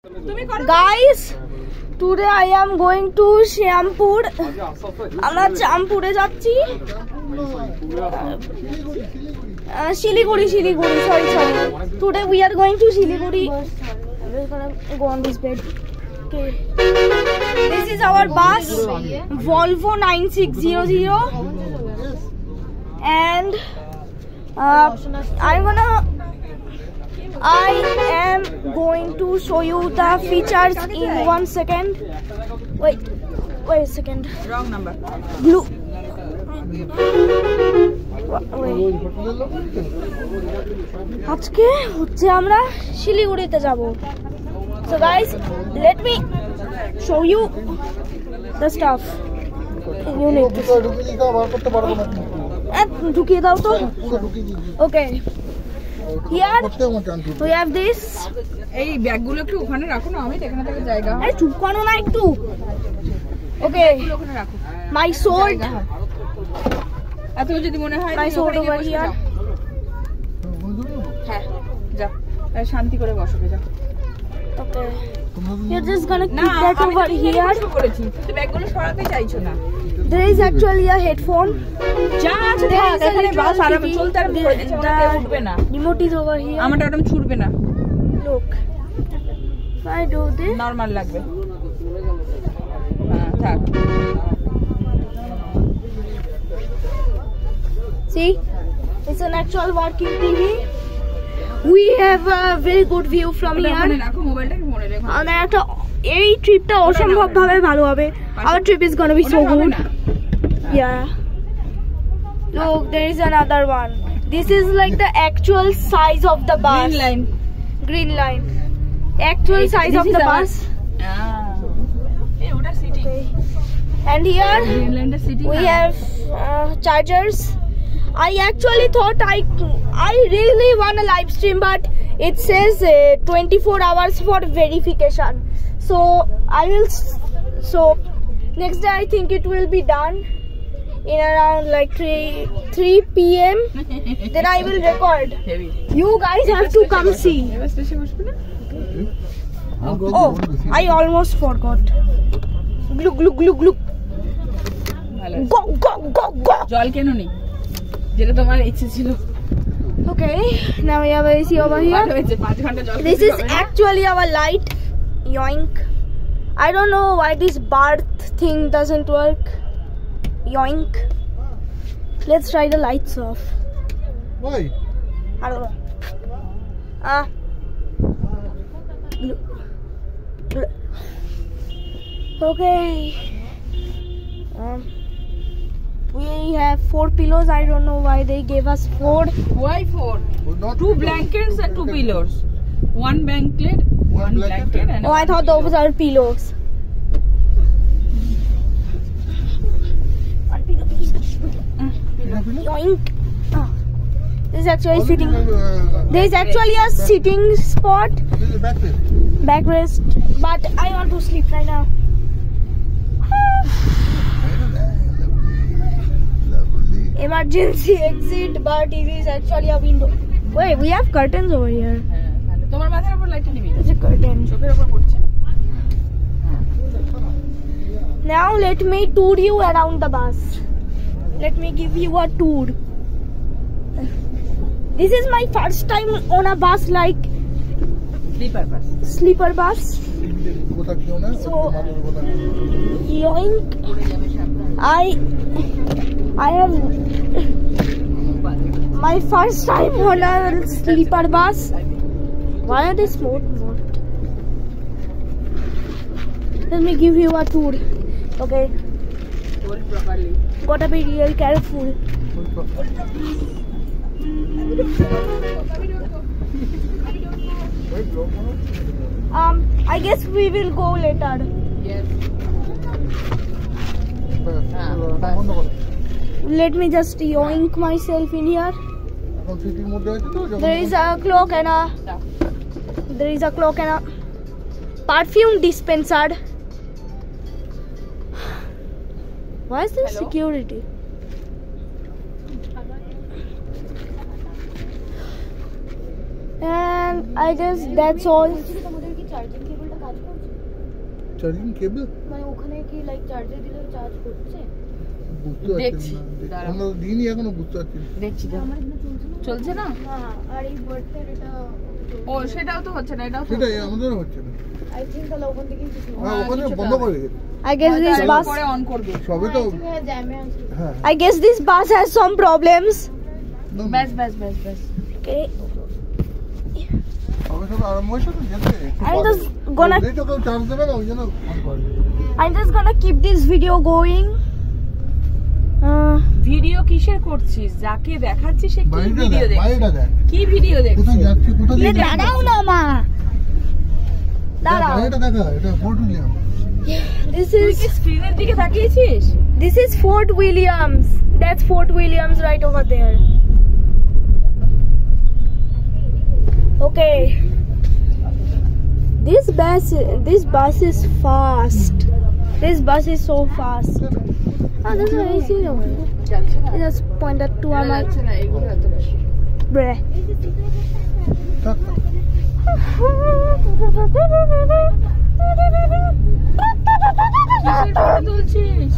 Guys, today I am going to Shyampur. আমরা জামপুরে যাচ্ছি। Siliguri, sorry. Today we are going to Siliguri. I'm just gonna go on this bed. Okay. This is our bus, Volvo 9600, and I am going to show you the features in 1 second. Wait a second. Wrong number. Blue. আজকে হচ্ছে আমরা শিলিগুড়িতে যাব। So guys, let me show you the stuff you need to ঢুকিয়ে দাও তো। Okay. Here we have this. এই ব্যাগগুলো একটু ওখানে রাখো না, আমি এখানে থেকে জায়গা। আরে চুপ করো না একটু। Okay. ওখানে রাখো। My sword. এত যদি মনে হয় My sword over here. হ্যাঁ, যা। শান্তি করে বসো, যা। Okay. You're just gonna keep that over here. করেছি। তুই ব্যাগগুলো সরাতে চাইছো না। There is actually a headphone. যা আছে এখানে বাস আরামে চলতে আর উঠবে না। Remote is over here. আমারটা একদম ছুটবে না। Look. If I do this, normal লাগবে। হ্যাঁ, থাক। See, it's an actual working TV. We have a very good view from here. রাখো মোবাইলটা মনে রেখো। আর একটা এই ট্রিপটা অসম্ভব ভাবে ভালো হবে। Our trip is going to be so good. Yeah. Look, there is another one. This is like the actual size of the bus. Green line. Actual size of the bus. Hey, what are sitting? Okay. And here we have chargers. I actually thought I really want a live stream, but it says 24 hours for verification. So next day I think it will be done in around like 3 p.m. Then I will record. You guys have to come see. Oh, I almost forgot. Glue. Go. জল কেন নেই? যেটা তোমার ইচ্ছে ছিল। Okay, now we have AC over here. This is actually our light. Yoink. I don't know why this bird thing doesn't work. Yoink. Let's try the lights off. Why? I don't know. Okay. We have 4 pillows. I don't know why they gave us 4. Why 4? 2 blankets and 2 pillows. 1 blanket, 1 blanket and I thought those are pillows. Yoink. This is actually sitting. There is actually a sitting spot. Backrest. But I want to sleep right now. Emergency exit, but it is actually a window. Wait, we have curtains over here. তোমার মাথার উপর লাইটটা দিবি। It's a curtain. চোখের উপর পড়ছে। Now let me tour you around the bus. Let me give you a tour. This is my first time on a bus, like sleeper bus. So yoink. I have my first time on a sleeper bus. Why are they smart? Let me give you a tour. Okay. Hold properly. Gotta be real careful. I guess we will go later. Yes. Let me just yoink myself in here. There is a clock and a perfume dispenser. Why is there security? And I guess that's all. কাজ করছে charging cable মানে ওখানে কি like চার্জে দিলে charge করছে বুঝতে পারছি না আমরা দিনই এখনো বুঝতে পারছি না দেখছি তো আমার এখানে চলছে চলছে না না হ্যাঁ আর এই বার্ডটার এটা ও সেটাও তো হচ্ছে না এটাও তো সেটাই আমাদেরও হচ্ছে না আই থিংক তাহলে ওখান থেকেই কিছু হ্যাঁ ওখানে বন্ধ করে রেখেছে I guess this bus পরে অন করবে সবে তো জ্যামে আছে হ্যাঁ I guess this bus has some problems ব্যাস okay সবে সবে আরম্ভ হয়েছে তো যেতে I'm just gonna এই তো কেউ চার্জ দেবে না ওই জন্য অন করে I'm just gonna keep this video going video কিসের করছিস যাকে দেখাচ্ছিস সে কি বাইরেটা ভিডিও দেখ দেখছিস বাইরেটা দেখ কি ভিডিও দেখছিস কোথায় যাচ্ছে কোথায় ये দাঁড়াও না মা দাঁড়াও বাইরেটা দেখা এটা ফোর্ট উইলিয়াম this তুই কি is স্ক্রিনের দিকে তাকিয়েছিস this is Fort Williams that's Fort Williams right over there okay this bus is fast this bus is so fast oh this is easy যাচ্ছে না I just pointed to my যাচ্ছে না এগুলো এত বেশি bruh কিসের ফটো তুলছিস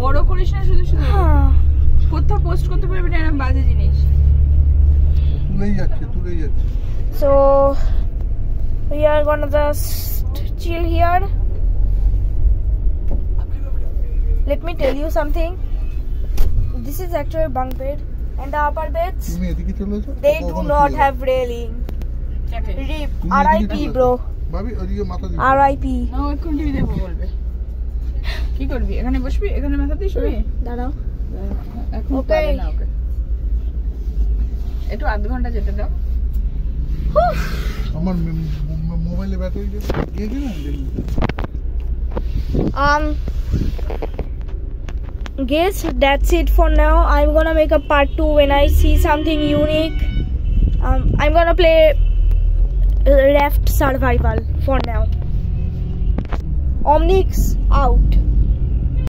বড় করিস না শুধু শুধু কোথাও পোস্ট করতে পারবি না এরকম বাজে জিনিস তুলেই যাচ্ছে So we are gonna just chill here. Let me tell you something. This is actually bunk bed, and the upper beds তুমি এদিকে চলে এসো they do not have railing. RIP, RIP, bro. ভাবি ওদিকে মাথা দিই RIP. না এখন টিভি দেখবো বলবে কি করবি এখানে বসবি এখানে মাথা দিয়ে শুবি দাঁড়াও এখন Okay. পাবে না ওকে একটু আধ ঘন্টা যেতে দাও আমার মোবাইলে ব্যাটারি গিয়েছে না guess that's it for now. I'm gonna make a part 2 when I see something unique. I'm gonna play Raft Survival for now. Omnix out.